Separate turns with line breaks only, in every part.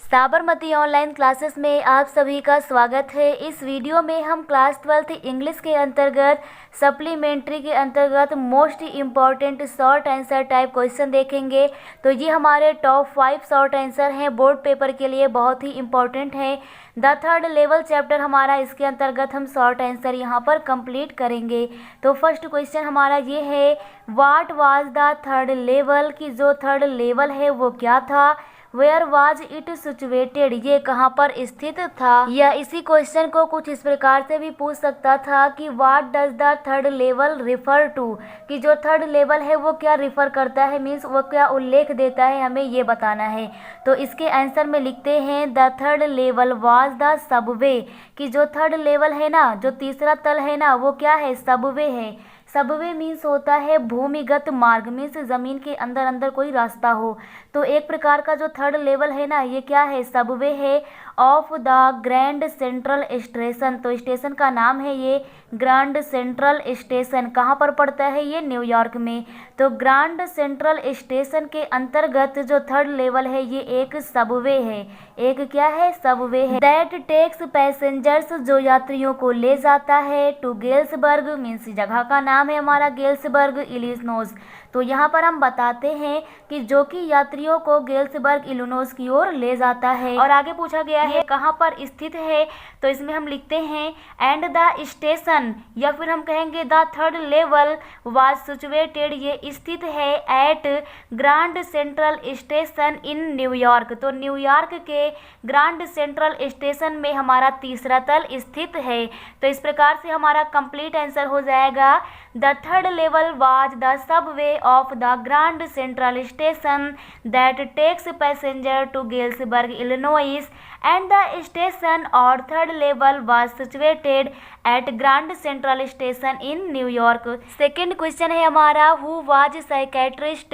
Sabarmati online classes में आप सभी का स्वागत है। इस वीडियो में हम क्लास 12 इंग्लिश के अंतर्गत सप्लीमेंट्री के अंतर्गत most important short answer type question देखेंगे। तो ये हमारे टॉप 5 शॉर्ट आंसर हैं, बोर्ड पेपर के लिए बहुत ही इम्पॉर्टेंट हैं। द थर्ड लेवल चैप्टर हमारा, इसके अंतर्गत हम शॉर्ट आंसर यहाँ पर कंप्लीट करेंगे। तो फर्स्ट क्वेश्चन हमारा ये है, what was the third level, कि जो थर्ड लेवल है वो क्या था। वेयर वाज इट सिचुएटेड, ये कहाँ पर स्थित था। या इसी क्वेश्चन को कुछ इस प्रकार से भी पूछ सकता था कि what does the third level refer to, कि जो थर्ड लेवल है वो क्या रिफर करता है, मीन्स वो क्या उल्लेख देता है, हमें ये बताना है। तो इसके आंसर में लिखते हैं the third level was the Subway, कि जो थर्ड लेवल है ना, जो तीसरा तल है ना, वो क्या है, सबवे है। सबवे मीन्स होता है भूमिगत मार्ग, मीन्स ज़मीन के अंदर अंदर कोई रास्ता हो। तो एक प्रकार का जो थर्ड लेवल है ना, ये क्या है, सबवे है of the Grand Central Station. तो स्टेशन का नाम है ये ग्रैंड सेंट्रल स्टेशन। कहाँ पर पड़ता है ये, न्यूयॉर्क में। तो ग्रैंड सेंट्रल स्टेशन के अंतर्गत जो थर्ड लेवल है ये एक सबवे है, एक क्या है, सबवे है। दैट टेक्स पैसेंजर्स, जो यात्रियों को ले जाता है, टू गेल्सबर्ग, मीन्स जगह का नाम है हमारा गेल्सबर्ग, इलिनोइस। तो यहाँ पर हम बताते हैं कि जो कि यात्रियों को गेल्सबर्ग, इलिनोइस की ओर ले जाता है। और आगे पूछा गया है कहाँ पर स्थित है, तो इसमें हम लिखते हैं एंड द स्टेशन, या फिर हम कहेंगे the third level was situated, ये स्थित है eight grand Central station in New York. तो न्यूयॉर्क के ग्रैंड सेंट्रल स्टेशन में हमारा तीसरा तल स्थित है। तो इस प्रकार से हमारा कंप्लीट आंसर हो जाएगा the third level was the subway of the Grand Central Station that takes passenger to Galesburg, Illinois, and the station or third level was situated at Grand Central Station in New York. Second question है हमारा, who was psychiatrist,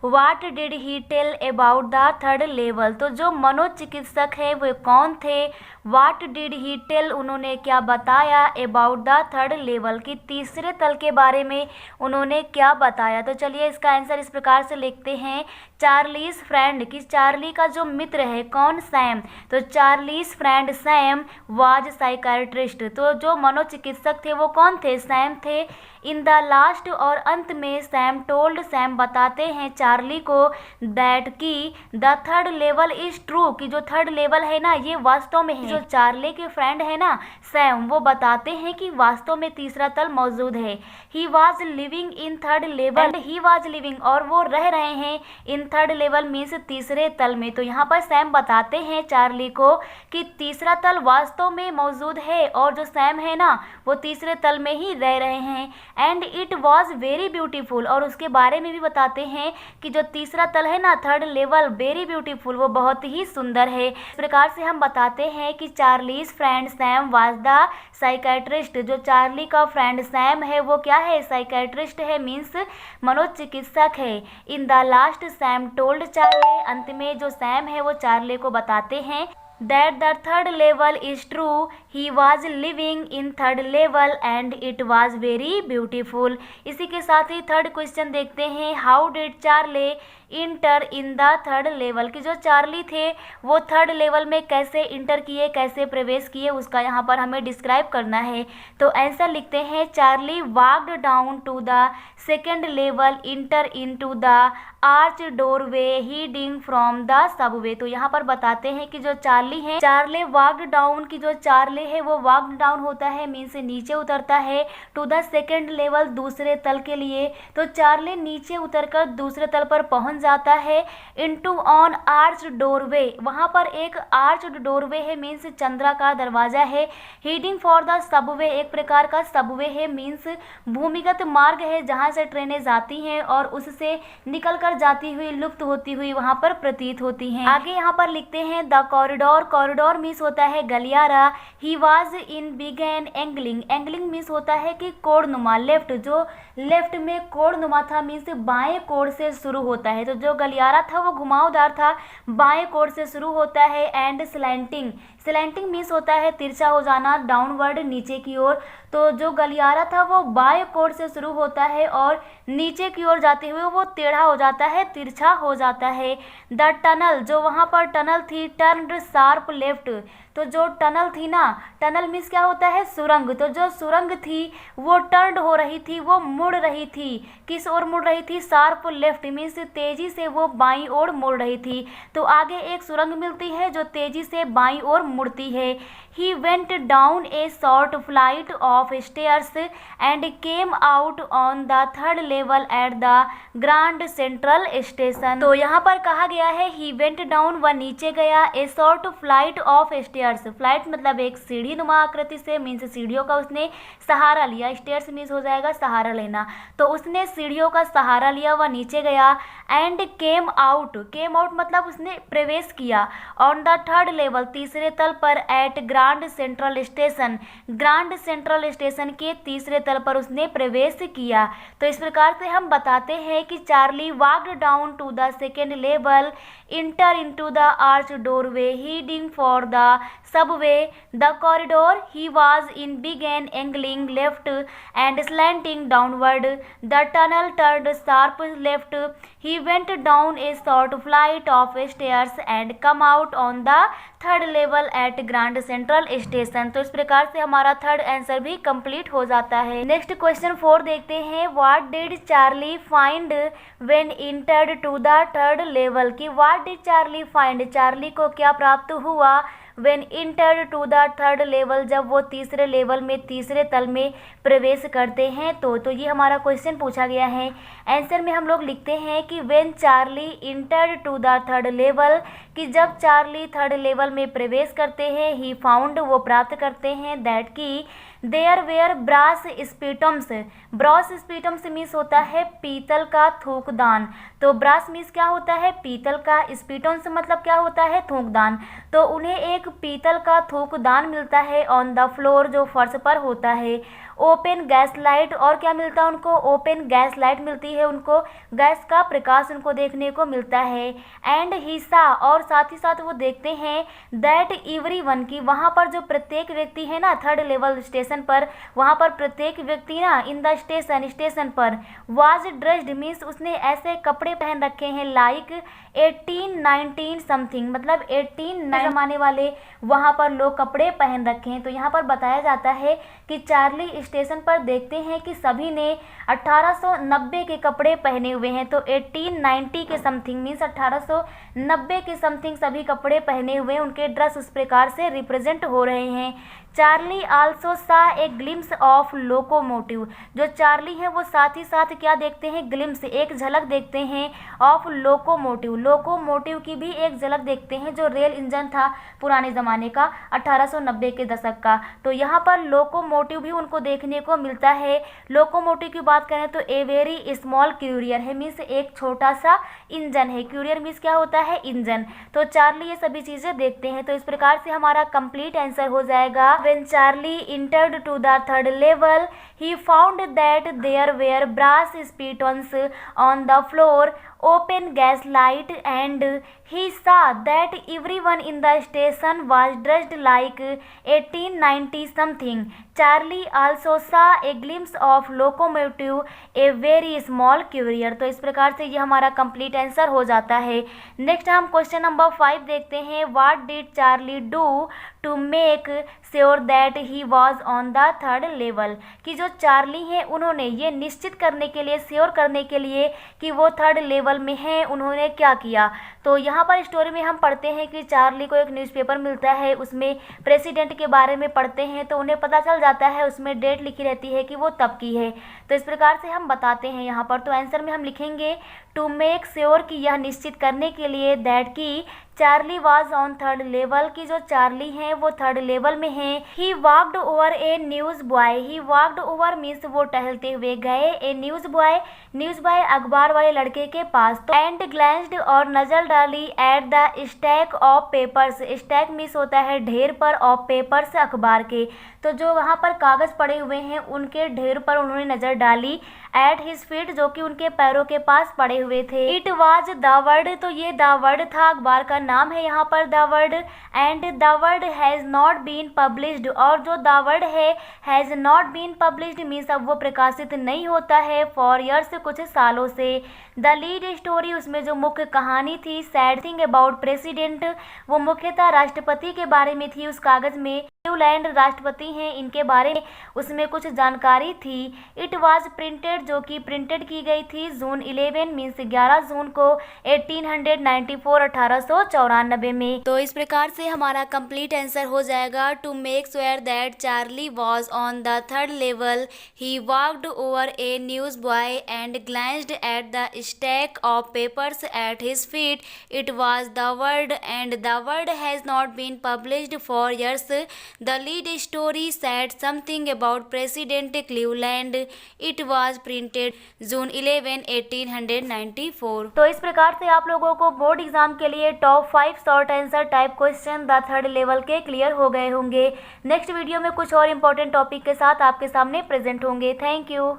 what did he tell about the third level। तो जो मनोचिकित्सक है वो कौन थे, what did he tell, उन्होंने क्या बताया, about the third level, की तीसरे तल के बारे में उन्होंने क्या बताया। तो चलिए इसका आंसर इस प्रकार से लिखते हैं, चार्लीज फ्रेंड, कि चार्ली का जो मित्र है कौन, सैम। तो Charlie's friend Sam was psychiatrist, तो जो मनोचिकित्सक थे वो कौन थे, सैम थे। इन द लास्ट, और अंत में सैम टोल्ड, सैम बताते हैं चार्ली को, दैट की the third level is true, कि जो थर्ड लेवल है ना ये वास्तव में है। जो चार्ली के फ्रेंड है ना सैम, वो बताते हैं कि वास्तव में तीसरा तल मौजूद है। He was living in third level, he was living, और वो रह रहे हैं इन थर्ड लेवल मीन्स तीसरे तल में। तो यहाँ पर सैम बताते हैं चार्ली को कि तीसरा तल वास्तव में मौजूद है, और जो सैम है ना वो तीसरे तल में ही रह रहे हैं। And it was very beautiful, और उसके बारे में भी बताते हैं कि जो तीसरा तल है ना, थर्ड लेवल, वेरी ब्यूटीफुल, वो बहुत ही सुंदर है। इस प्रकार से हम बताते हैं कि Charlie's friend Sam was the psychiatrist, जो चार्ली का फ्रेंड सैम है वो क्या है, साइकाट्रिस्ट है, मीन्स मनोचिकित्सक है। In the last Sam told Charlie, अंत में जो सैम है वो चार्ली को बताते हैं that the third level is true, he was living in third level and it was very beautiful। इसी के साथ ही थर्ड क्वेश्चन देखते हैं, how did Charlie inter in the third level, कि जो चार्ली थे वो थर्ड लेवल में कैसे इंटर किए, कैसे प्रवेश किए, उसका यहाँ पर हमें डिस्क्राइब करना है। तो आंसर लिखते हैं, Charlie walked down to the second level, enter into the arch doorway heading from the subway. तो यहाँ पर बताते हैं कि जो चार्ली है, चार्ली वॉक्ड डाउन, की जो चार्ली है वो वॉक्ड डाउन होता है, मीन्स नीचे उतरता है, टू द सेकेंड लेवल, दूसरे तल के लिए। तो चार्ली नीचे उतरकर दूसरे तल पर पहुंच जाता है। इनटू ऑन आर्च डोरवे, वहां पर एक आर्च डोरवे है, मीन्स चंद्रा का दरवाजा है। हीडिंग फॉर द सबवे, एक प्रकार का सबवे है, मीन्स भूमिगत मार्ग है जहां से ट्रेनें जाती हैं और उससे निकलकर जाती हुई, लुप्त होती हुई वहां पर प्रतीत होती हैं। आगे यहाँ पर लिखते हैं द कॉरिडोर, कॉरिडोर मीन्स होता है गलियारा। He was in began angling, angling means होता है कि कोणनुमा, लेफ्ट, जो लेफ्ट में कोणनुमा था, मीन्स बाएं कोण से शुरू होता है। तो जो गलियारा था वो घुमावदार था, बाएं कोण से शुरू होता है। एंड स्लैंटिंग, स्लैंटिंग मीन्स होता है तिरछा हो जाना, डाउनवर्ड नीचे की ओर। तो जो गलियारा था वो बाएं कोण से शुरू होता है और नीचे की ओर जाते हुए वो टेढ़ा हो जाता है, तिरछा हो जाता है। द टनल, जो वहाँ पर टनल थी, टर्न्ड शार्प लेफ्ट, तो जो टनल थी ना, टनल मीन्स क्या होता है, सुरंग, तो जो सुरंग थी वो टर्न हो रही थी, वो मुड़ रही थी। किस ओर मुड़ रही थी? शार्प लेफ्ट मीन्स तेजी से वो बाईं ओर मुड़ रही थी। तो आगे एक सुरंग मिलती है जो तेजी से बाईं ओर मुड़ती है। He went down a short flight of stairs and came out on the third level at the Grand Central Station। तो यहाँ पर कहा गया है he went down, वह नीचे गया, a short flight of stairs, flight मतलब एक सीढ़ी नुमा आकृति से, मीन्स सीढ़ियों का उसने सहारा लिया, स्टेयर्स मीन्स हो जाएगा सहारा लेना, तो उसने सीढ़ियों का सहारा लिया, वह नीचे गया। And came out, came out मतलब उसने प्रवेश किया, ऑन द थर्ड लेवल, तीसरे तल पर, at Grand Central Station, Grand Central Station के तीसरे तल पर उसने प्रवेश किया। तो इस प्रकार से हम बताते हैं कि Charlie walked down to the second level, enter into the arch doorway, heading for the subway, the corridor he was in began angling left and slanting downward, the tunnel turned sharp left, he went down a short flight of stairs and come out on the third level at Grand Central Station. तो इस प्रकार से हमारा third answer भी complete हो जाता है। Next question 4 देखते हैं, what did Charlie find when entered to the third level, कि what did Charlie find, Charlie को क्या प्राप्त हुआ, when entered to the third level, जब वो तीसरे लेवल में, तीसरे तल में प्रवेश करते हैं। तो ये हमारा क्वेश्चन पूछा गया है। आंसर में हम लोग लिखते हैं कि when Charlie entered to the third level, कि जब चार्ली थर्ड लेवल में प्रवेश करते हैं, ही फाउंड, वो प्राप्त करते हैं, दैट की there were brass spittoons, brass spittoons means होता है पीतल का थूकदान, तो ब्रास मीन्स क्या होता है, पीतल का, स्पीटम्स मतलब क्या होता है, थूकदान, तो उन्हें एक पीतल का थूकदान मिलता है ऑन द फ्लोर, जो फर्श पर होता है। ओपन गैस लाइट, और क्या मिलता है उनको, ओपन गैस लाइट मिलती है उनको, गैस का प्रकाश उनको देखने को मिलता है। एंड हिस्सा, और साथ ही साथ वो देखते हैं, दैट एवरीवन, की वहाँ पर जो प्रत्येक व्यक्ति है ना थर्ड लेवल स्टेशन पर, वहाँ पर प्रत्येक व्यक्ति ना इन द स्टेशन, स्टेशन पर, वाज ड्रेस्ड मीन्स उसने ऐसे कपड़े पहन रखे हैं, लाइक 1819 समथिंग, मतलब 18 जमाने वाले वहाँ पर लोग कपड़े पहन रखे हैं। तो यहाँ पर बताया जाता है कि चार्ली स्टेशन पर देखते हैं कि सभी ने 1890 के कपड़े पहने हुए हैं, तो 1890 के समथिंग मीन्स 1890 के समथिंग सभी कपड़े पहने हुए हैं, उनके ड्रेस उस प्रकार से रिप्रेजेंट हो रहे हैं। चार्ली आल्सो सा ए ग्लिम्स ऑफ लोकोमोटिव, जो चार्ली है वो साथ ही साथ क्या देखते हैं, ग्लिम्स, एक झलक देखते हैं, ऑफ लोकोमोटिव, लोकोमोटिव की भी एक झलक देखते हैं, जो रेल इंजन था पुराने ज़माने का 1890 के दशक का। तो यहाँ पर लोकोमोटिव भी उनको देखने को मिलता है। लोकोमोटिव की बात करें तो ए वेरी स्मॉल क्यूरियर है, मीन्स एक छोटा सा इंजन है, क्यूरियर मीन्स क्या होता है, इंजन। तो चार्ली ये सभी चीज़ें देखते हैं। तो इस प्रकार से हमारा कंप्लीट आंसर हो जाएगा, when Charlie entered to the third level, he found that there were brass spittoons on the floor, open gas light, and he saw that everyone in the station was dressed like 1890 something. Charlie also saw a glimpse of locomotive, a very small courier। तो इस प्रकार से ये हमारा complete answer हो जाता है। Next हम क्वेश्चन नंबर 5 देखते हैं, what did Charlie do to make sure that he was on the third level, कि जो चार्ली हैं उन्होंने ये निश्चित करने के लिए, श्योर करने के लिए कि वो थर्ड लेवल में हैं, उन्होंने क्या किया। तो यहाँ पर स्टोरी में हम पढ़ते हैं कि चार्ली को एक न्यूज़पेपर मिलता है, उसमें प्रेसिडेंट के बारे में पढ़ते हैं, तो उन्हें पता चल जाता है, उसमें डेट लिखी रहती है कि वो तब की है। तो इस प्रकार से हम बताते हैं यहाँ पर, तो आंसर में हम लिखेंगे टू मेक श्योर, कि यह निश्चित करने के लिए, दैट की Charlie was on third level की जो चार्ली हैं वो थर्ड लेवल में हैं। ही walked over a news boy, he walked over means वो टहलते हुए गए, ए न्यूज बॉय अखबार वाले लड़के के पास, तो एंड ग्लैंस्ड और नजर डाली eight the stack of papers, stack means होता है ढेर पर, ऑफ पेपर्स अखबार के, तो जो वहाँ पर कागज पड़े हुए हैं उनके ढेर पर उन्होंने नजर डाली, एट हिज फीट जो कि उनके पैरों के पास पड़े हुए थे। इट वाज द वर्ड, तो ये द वर्ड था, अखबार का नाम है यहाँ पर the word, and the word has not been published, और जो द वर्ड है has not been published means अब वो प्रकाशित नहीं होता है, फॉर ईयर्स कुछ सालों से। द लीड स्टोरी, उसमें जो मुख्य कहानी थी, सैड थिंग अबाउट प्रेसिडेंट, वो मुख्यतः राष्ट्रपति के बारे में थी उस कागज में, न्यूलैंड राष्ट्रपति हैं इनके बारे में उसमें कुछ जानकारी थी। इट वाज प्रिंटेड, जो कि प्रिंटेड की गई थी जून 11 मीन्स 11 जून को 1894 1894 में। तो इस प्रकार से हमारा कंप्लीट आंसर हो जाएगा, to make sure that Charlie was on the third level, he walked over a news boy and glanced at the stack of papers at his feet, it was the word and the word has not been published for years, the lead story said something about President Cleveland, it was printed June 11 1894। तो इस प्रकार से आप लोगों को board exam के लिए top 5 short answer type question the third level के क्लियर हो गए होंगे। नेक्स्ट वीडियो में कुछ और इंपॉर्टेंट टॉपिक के साथ आपके सामने प्रेजेंट होंगे। Thank you.